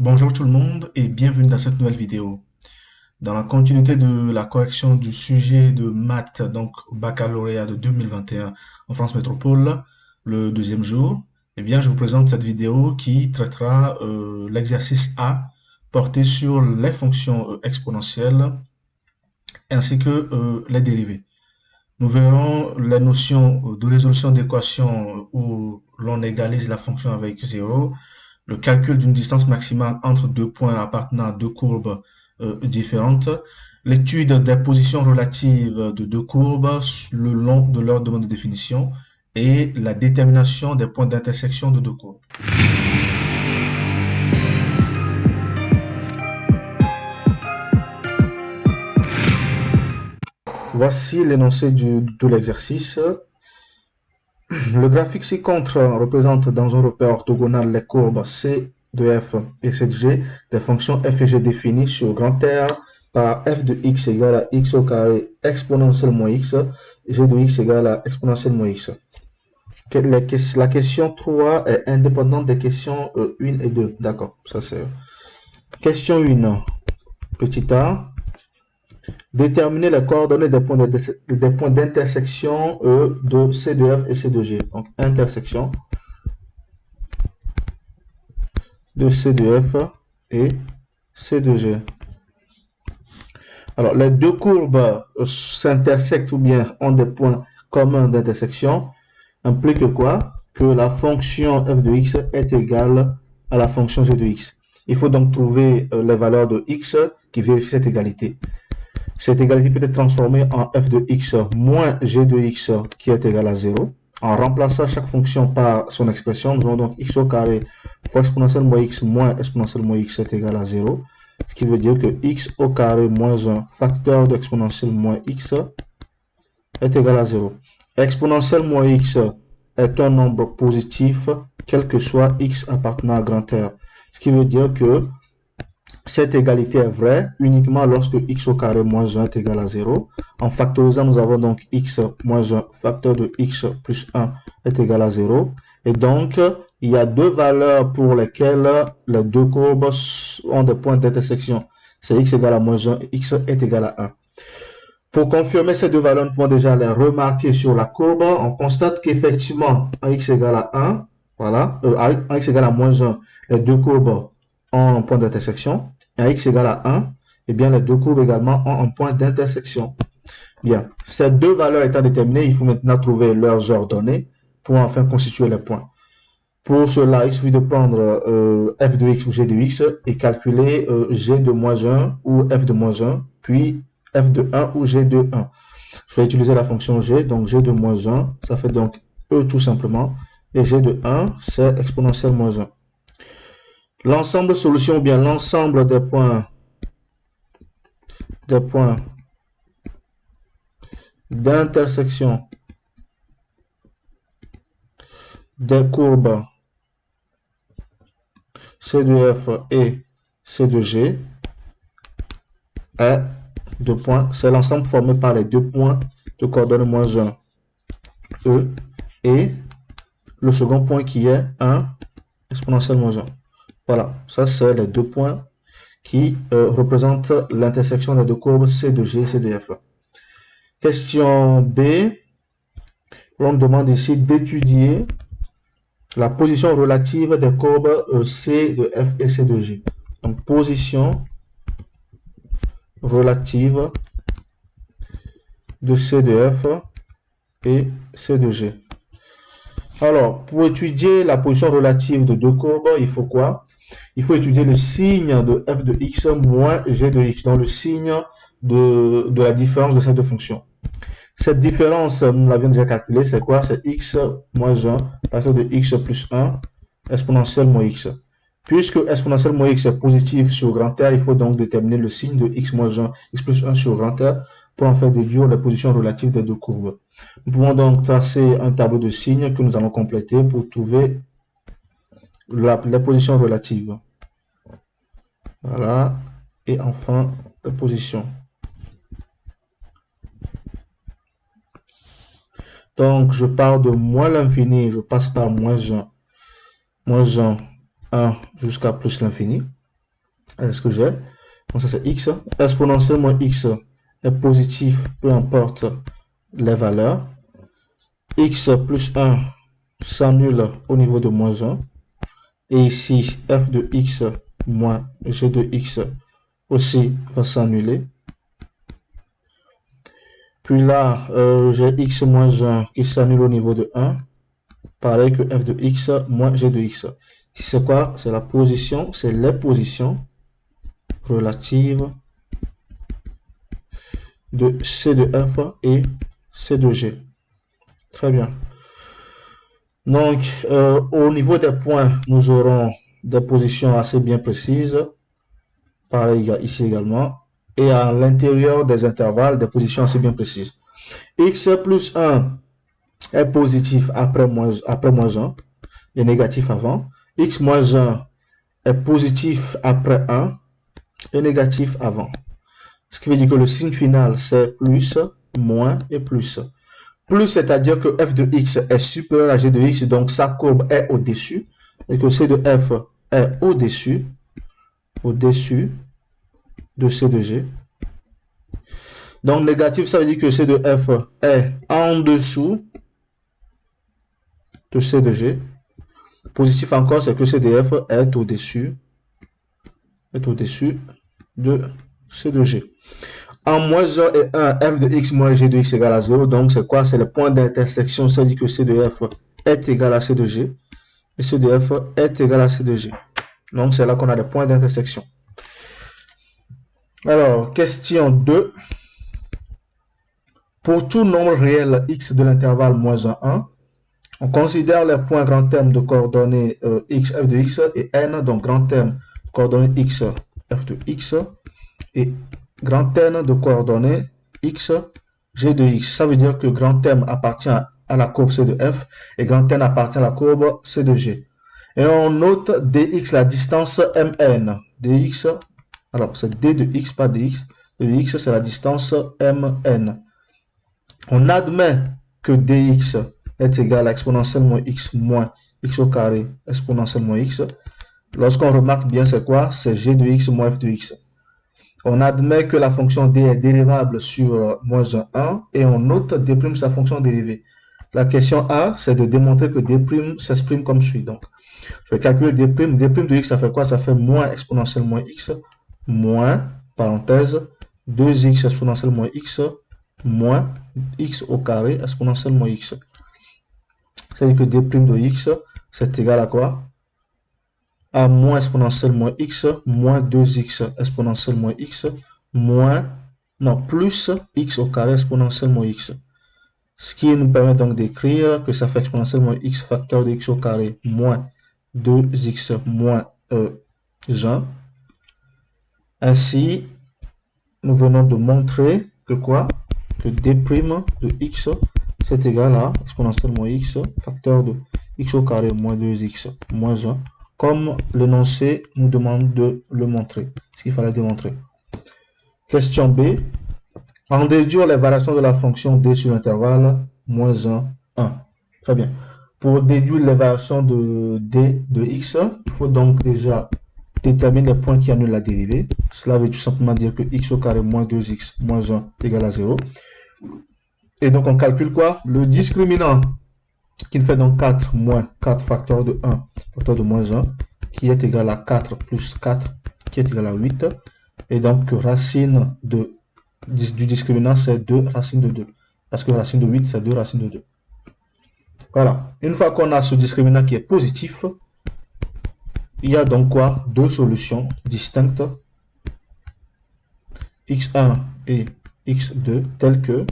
Bonjour tout le monde et bienvenue dans cette nouvelle vidéo. Dans la continuité de la correction du sujet de maths, donc au baccalauréat de 2021 en France Métropole, le deuxième jour, je vous présente cette vidéo qui traitera l'exercice A porté sur les fonctions exponentielles ainsi que les dérivées. Nous verrons les notions de résolution d'équations où l'on égalise la fonction avec 0, le calcul d'une distance maximale entre deux points appartenant à deux courbes différentes, l'étude des positions relatives de deux courbes le long de leur domaine de définition et la détermination des points d'intersection de deux courbes. Voici l'énoncé de l'exercice. Le graphique ci-contre représente dans un repère orthogonal les courbes C de f et C de g des fonctions f et g définies sur grand R par f de x égale à x au carré exponentielle moins x et g de x égale à exponentielle moins x. La question 3 est indépendante des questions 1 et 2. D'accord, ça c'est... Question 1, petit a. Déterminer les coordonnées des points d'intersection de C de F et C de G. Donc, intersection de C de F et C de G. Alors, les deux courbes s'intersectent ou bien ont des points communs d'intersection. Implique quoi? Que la fonction f de x est égale à la fonction g de x. Il faut donc trouver les valeurs de x qui vérifient cette égalité. Cette égalité peut être transformée en f de x moins g de x qui est égal à 0. En remplaçant chaque fonction par son expression, nous avons donc x au carré fois exponentielle moins x est égal à 0. Ce qui veut dire que x au carré moins 1 facteur d'exponentielle moins x est égal à 0. Exponentielle moins x est un nombre positif, quel que soit x appartenant à grand R. Ce qui veut dire que cette égalité est vraie uniquement lorsque x au carré moins 1 est égal à 0. En factorisant, nous avons donc x moins 1 facteur de x plus 1 est égal à 0. Et donc, il y a deux valeurs pour lesquelles les deux courbes ont des points d'intersection. C'est x égale à moins 1 et x est égal à 1. Pour confirmer ces deux valeurs, nous pouvons déjà les remarquer sur la courbe. On constate qu'effectivement, à x égale à 1, voilà, à x égale à moins 1, les deux courbes ont un point d'intersection. Et à x égale à 1, eh bien, les deux courbes également ont un point d'intersection. Bien, ces deux valeurs étant déterminées, il faut maintenant trouver leurs ordonnées pour enfin constituer les points. Pour cela, il suffit de prendre f de x ou g de x et calculer g de moins 1 ou f de moins 1, puis f de 1 ou g de 1. Je vais utiliser la fonction g, donc g de moins 1, ça fait donc e tout simplement, et g de 1, c'est exponentielle moins 1. L'ensemble solution ou bien l'ensemble des points d'intersection des courbes C de F et C de G est deux points. C'est l'ensemble formé par les deux points de coordonnées moins 1, E, et le second point qui est 1 exponentielle moins 1. Voilà, ça c'est les deux points qui représentent l'intersection des deux courbes C de G et C de F. Question B, on demande ici d'étudier la position relative des courbes C de F et C de G. Donc, position relative de C de F et C de G. Alors, pour étudier la position relative de deux courbes, il faut quoi? Il faut étudier le signe de f de x moins g de x, donc le signe de la différence de ces deux fonctions. Cette différence, nous l'avions déjà calculée, c'est quoi? C'est x moins 1 à partir de x plus 1 exponentielle moins x. Puisque exponentielle moins x est positive sur grand R, il faut donc déterminer le signe de x moins 1, x plus 1 sur grand R pour en faire déduire la position relative des deux courbes. Nous pouvons donc tracer un tableau de signes que nous allons compléter pour trouver les positions relatives. Voilà. Et enfin, la position. Donc, je pars de moins l'infini, je passe par moins 1, 1 jusqu'à plus l'infini. est ce que j'ai. Donc ça c'est x. Exponentielle moins x est positif, peu importe les valeurs. X plus 1 s'annule au niveau de moins 1. Et ici, f de x moins g de x aussi va s'annuler. Puis là, j'ai x moins 1 qui s'annule au niveau de 1. Pareil que f de x moins g de x. C'est quoi? C'est la position, c'est les positions relatives de c de f et c de g. Très bien. Donc, au niveau des points, nous aurons des positions assez bien précises. Pareil ici également. Et à l'intérieur des intervalles, des positions assez bien précises. X plus 1 est positif après moins 1 et négatif avant. X moins 1 est positif après 1 et négatif avant. Ce qui veut dire que le signe final, c'est plus, moins et plus. Plus, c'est-à-dire que f de x est supérieur à g de x, donc sa courbe est au-dessus, et que c de f est au-dessus de c de g. Donc, négatif, ça veut dire que c de f est en dessous de c de g. Positif encore, c'est que c de f est au-dessus de c de g. En moins 1 et 1, f de x moins g de x égale à 0. Donc, c'est quoi? C'est le point d'intersection. Ça veut dire que c de f est égal à c de g. Et c de f est égal à c de g. Donc, c'est là qu'on a des points d'intersection. Alors, question 2. Pour tout nombre réel x de l'intervalle moins 1, 1, on considère les points grand terme de coordonnées x, f de x et n, donc grand terme de coordonnées x, f de x, et grand n de coordonnées x, g de x. Ça veut dire que grand m appartient à la courbe c de f et grand n appartient à la courbe c de g. Et on note dx la distance mn. Dx, alors c'est d de x, pas dx. De x, c'est la distance mn. On admet que dx est égal à exponentielle moins x au carré exponentielle moins x. Lorsqu'on remarque bien, c'est quoi? C'est g de x moins f de x. On admet que la fonction d est dérivable sur moins 1 et on note d' sa fonction dérivée. La question A, c'est de démontrer que d' s'exprime comme suit. Donc, je vais calculer d'. D' de x, ça fait quoi? Ça fait moins exponentielle moins x, moins, parenthèse, 2x exponentielle moins x, moins x au carré exponentielle moins x. C'est-à-dire que d' de x, c'est égal à quoi? À moins exponentielle moins x, moins 2x exponentielle moins x, plus x au carré exponentielle moins x. Ce qui nous permet donc d'écrire que ça fait exponentielle moins x facteur de x au carré moins 2x moins 1. Ainsi, nous venons de montrer que quoi? Que d' de x c'est égal à exponentielle moins x facteur de x au carré moins 2x moins 1. Comme l'énoncé nous demande de le montrer, ce qu'il fallait démontrer. Question B. En déduire les variations de la fonction d sur l'intervalle moins 1, 1. Très bien. Pour déduire les variations de d de x, il faut donc déjà déterminer les points qui annulent la dérivée. Cela veut tout simplement dire que x au carré moins 2x moins 1 égale à 0. Et donc on calcule quoi? Le discriminant qui fait donc 4 moins 4 facteur de 1 facteur de moins 1 qui est égal à 4 plus 4 qui est égal à 8. Et donc racine du discriminant c'est 2 racine de 2. Parce que racine de 8 c'est 2 racine de 2. Voilà. Une fois qu'on a ce discriminant qui est positif, il y a donc quoi? Deux solutions distinctes x1 et x2 telles que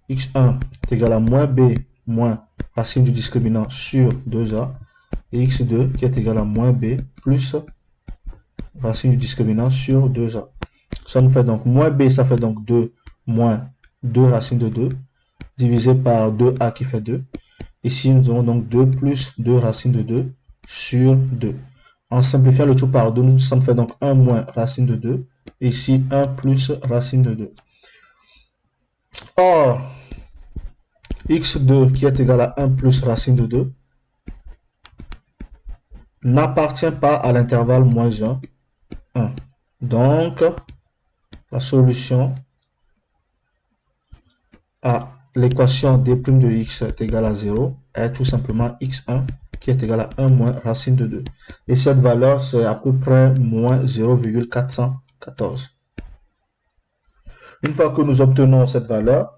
x1 est égal à moins b moins racine du discriminant sur 2a et x2 qui est égal à moins b plus racine du discriminant sur 2a. Ça nous fait donc moins b, ça fait donc 2 moins 2 racine de 2 divisé par 2a qui fait 2. Ici, nous avons donc 2 plus 2 racine de 2 sur 2. En simplifiant le tout par 2, ça me fait donc 1 moins racine de 2. Ici, 1 plus racine de 2. Or, x2 qui est égal à 1 plus racine de 2 n'appartient pas à l'intervalle moins 1, 1. Donc, la solution à l'équation d' de x est égale à 0 est tout simplement x1 qui est égal à 1 moins racine de 2. Et cette valeur, c'est à peu près moins 0,414. Une fois que nous obtenons cette valeur,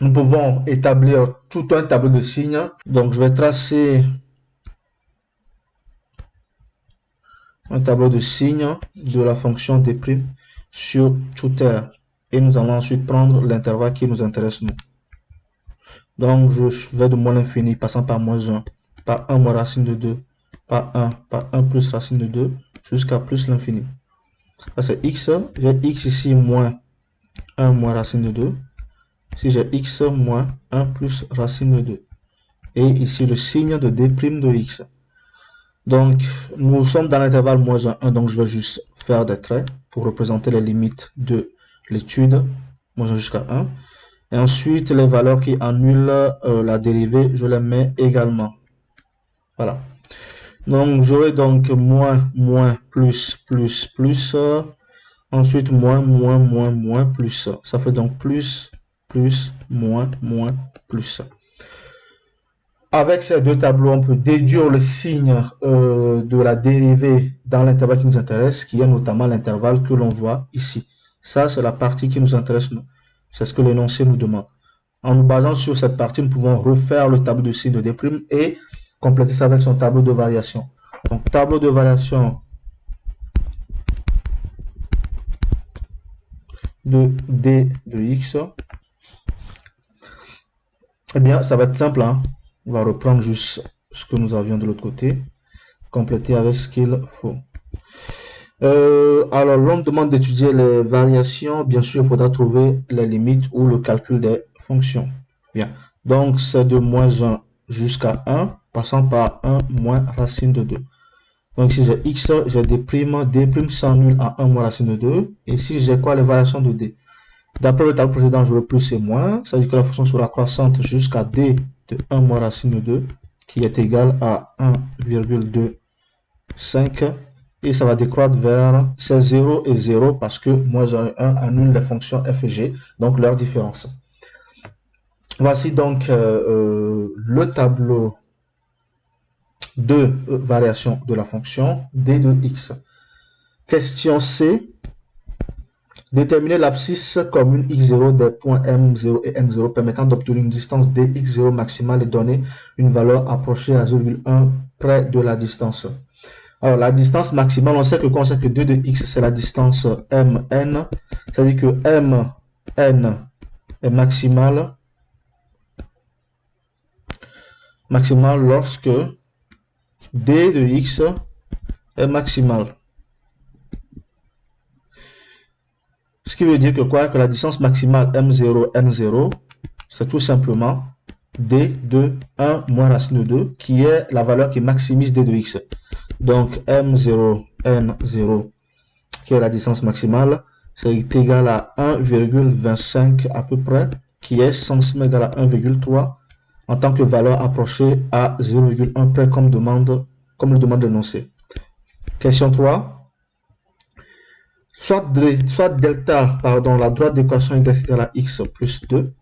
nous pouvons établir tout un tableau de signes. Donc, je vais tracer un tableau de signes de la fonction d' sur tout R. Et nous allons ensuite prendre l'intervalle qui nous intéresse, nous. Donc, je vais de moins l'infini, passant par moins 1, par 1 moins racine de 2, par 1 plus racine de 2, jusqu'à plus l'infini. Ça, c'est x. J'ai x ici moins 1 moins racine de 2. Si j'ai x moins 1 plus racine de 2. Et ici, le signe de d' de x. Donc, nous sommes dans l'intervalle moins 1, donc je vais juste faire des traits pour représenter les limites de l'étude, moins 1 jusqu'à 1. Et ensuite, les valeurs qui annulent la dérivée, je les mets également. Voilà. Donc, j'aurai donc moins, moins, plus, plus, plus. Ensuite, moins, moins, moins, moins, plus. Ça fait donc plus, plus, moins, moins, plus. Avec ces deux tableaux, on peut déduire le signe de la dérivée dans l'intervalle qui nous intéresse, qui est notamment l'intervalle que l'on voit ici. Ça, c'est la partie qui nous intéresse, nous. C'est ce que l'énoncé nous demande. En nous basant sur cette partie, nous pouvons refaire le tableau de signe de d' et compléter ça avec son tableau de variation. Donc, tableau de variation de d de x. Eh bien, ça va être simple, hein. On va reprendre juste ce que nous avions de l'autre côté, compléter avec ce qu'il faut. Alors, l'on demande d'étudier les variations. Bien sûr, il faudra trouver les limites ou le calcul des fonctions. Bien. Donc, c'est de moins 1 jusqu'à 1, passant par 1 moins racine de 2. Donc, si j'ai x, j'ai d' s'annule à 1 moins racine de 2. Et si j'ai quoi? Les variations de d. D'après le tableau précédent, j'aurai plus et moins. Ça veut dire que la fonction sera croissante jusqu'à d de 1 moins racine de 2, qui est égal à 1,25. Et ça va décroître vers 0 et 0 parce que moins 1 annule les fonctions f et g, donc leur différence. Voici donc le tableau de variation de la fonction d de x. Question C. Déterminer l'abscisse commune x0 des points m0 et n0 permettant d'obtenir une distance dx0 maximale et donner une valeur approchée à 0,1 près de la distance. Alors, la distance maximale, on sait que quand on sait que 2 de x, c'est la distance mn. C'est-à-dire que mn est maximale lorsque d de x est maximal. Ce qui veut dire que quoi? Que la distance maximale m0, n0, c'est tout simplement d de 1 moins racine de 2, qui est la valeur qui maximise d de x. Donc, m0, n0, qui est la distance maximale, c'est égal à 1,25 à peu près, qui est sensiblement égal à 1,3 en tant que valeur approchée à 0,1 près comme le demande l'énoncé. Question 3. Soit delta, la droite d'équation y égale à x plus 2.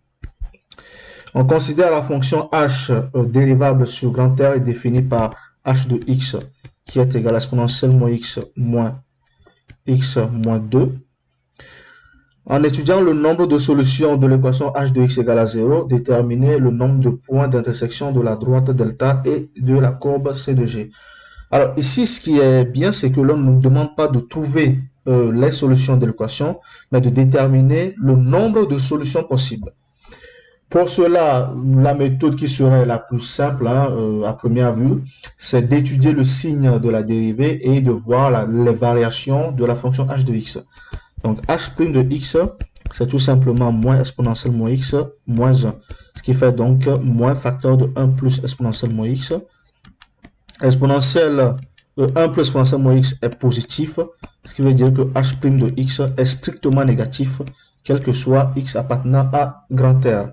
On considère la fonction h dérivable sur grand R est définie par h de x qui est égal à exponentielle moins x moins 2. En étudiant le nombre de solutions de l'équation h de x égale à 0, déterminer le nombre de points d'intersection de la droite delta et de la courbe C de G. Alors ici, ce qui est bien, c'est que l'on ne nous demande pas de trouver les solutions de l'équation, mais de déterminer le nombre de solutions possibles. Pour cela, la méthode qui serait la plus simple à première vue, c'est d'étudier le signe de la dérivée et de voir les variations de la fonction h de x. Donc h' de x, c'est tout simplement moins exponentielle moins x moins 1. Ce qui fait donc moins facteur de 1 plus exponentielle moins x. Exponentielle 1 plus exponentielle moins x est positif, ce qui veut dire que h' de x est strictement négatif, quel que soit x appartenant à grand R.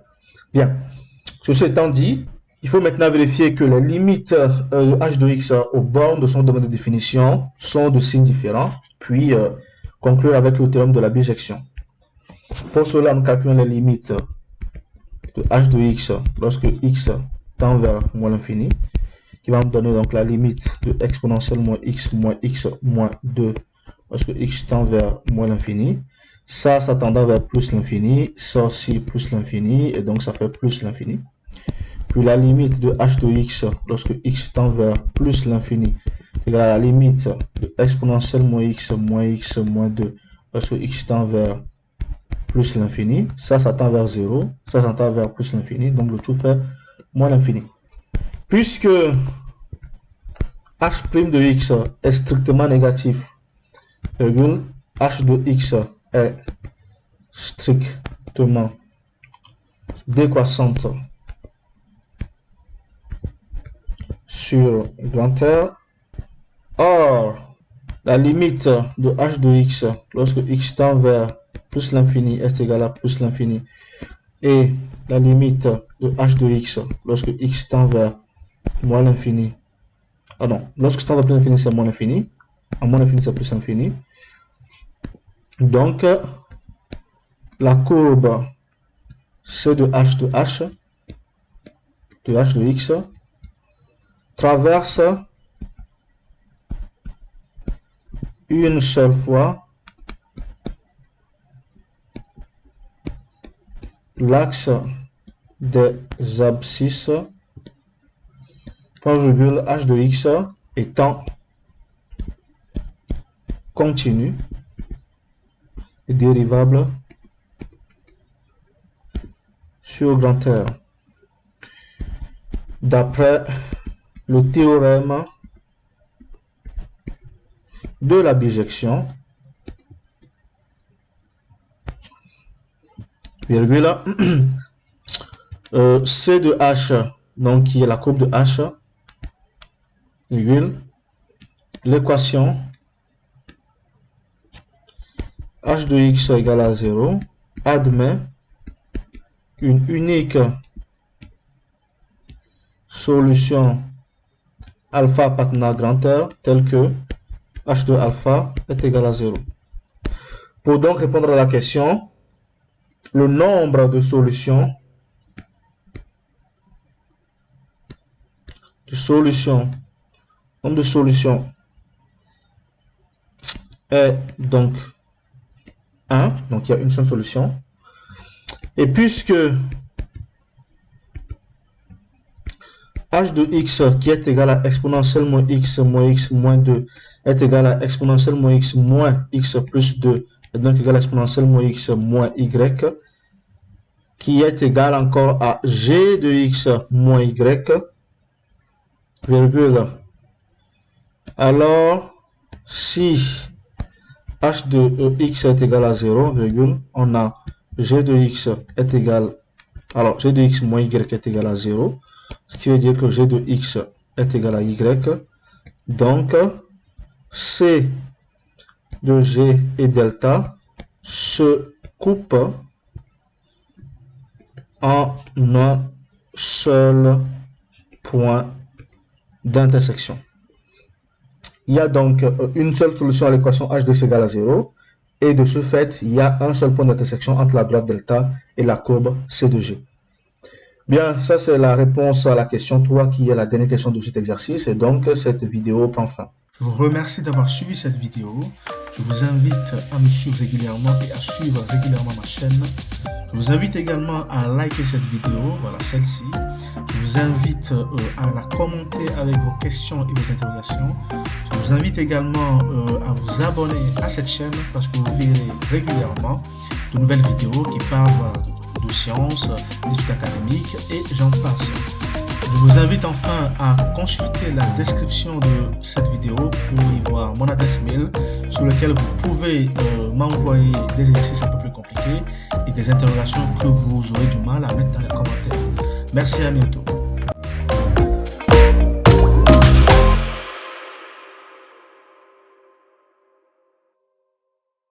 Bien, ceci étant dit, Il faut maintenant vérifier que les limites de h de x aux bornes de son domaine de définition sont de signes différents, puis conclure avec le théorème de la bijection. Pour cela, nous calculons les limites de h de x lorsque x tend vers moins l'infini, qui va nous donner donc la limite de exponentielle moins x moins 2 lorsque x tend vers moins l'infini. Ça tendant vers plus l'infini, ça aussi plus l'infini, et donc ça fait plus l'infini. Puis la limite de h de x lorsque x tend vers plus l'infini égale à la limite de exponentielle moins x moins 2 lorsque x tend vers plus l'infini. Ça tend vers 0, ça tend vers plus l'infini, donc le tout fait moins l'infini. Puisque h' de x est strictement négatif, virgule, h de x est strictement décroissante sur grand R. Or, la limite de h de x lorsque x tend vers plus l'infini est égal à plus l'infini, et la limite de h de x lorsque x tend vers moins l'infini, lorsque x tend vers plus l'infini c'est moins l'infini, à moins l'infini c'est plus l'infini. Donc la courbe C de h de x traverse une seule fois l'axe des abscisses h de x étant continu et dérivable sur grand R d'après le théorème de la bijection, virgule, C de h, donc qui est la courbe de h, virgule, l'équation h de x égale à 0 admet une unique solution alpha appartenant à grand R telle que h de alpha est égal à 0. Pour donc répondre à la question, le nombre de solutions est donc 1, donc il y a une seule solution. Et puisque h de x qui est égal à exponentielle moins x moins 2 est égal à exponentielle moins x plus 2 et donc égal à exponentielle moins x moins y qui est égal encore à g de x moins y, virgule. Alors si h de x est égal à 0, virgule, on a g de x est égal, alors g de x moins y est égal à 0, ce qui veut dire que g de x est égal à y. Donc c de g et delta se coupent en un seul point d'intersection. Il y a donc une seule solution à l'équation h de x égale à 0, et de ce fait, il y a un seul point d'intersection entre la droite delta et la courbe C de G. Bien, ça c'est la réponse à la question 3 qui est la dernière question de cet exercice, et donc cette vidéo prend fin. Je vous remercie d'avoir suivi cette vidéo. Je vous invite à me suivre régulièrement et à suivre régulièrement ma chaîne. Je vous invite également à liker cette vidéo, voilà celle-ci. Je vous invite à la commenter avec vos questions et vos interrogations. Je vous invite également à vous abonner à cette chaîne parce que vous verrez régulièrement de nouvelles vidéos qui parlent de sciences, d'études académiques et j'en passe. Je vous invite enfin à consulter la description de cette vidéo pour y voir mon adresse mail sur laquelle vous pouvez m'envoyer des exercices un peu plus compliqués et des interrogations que vous aurez du mal à mettre dans les commentaires. Merci, à bientôt.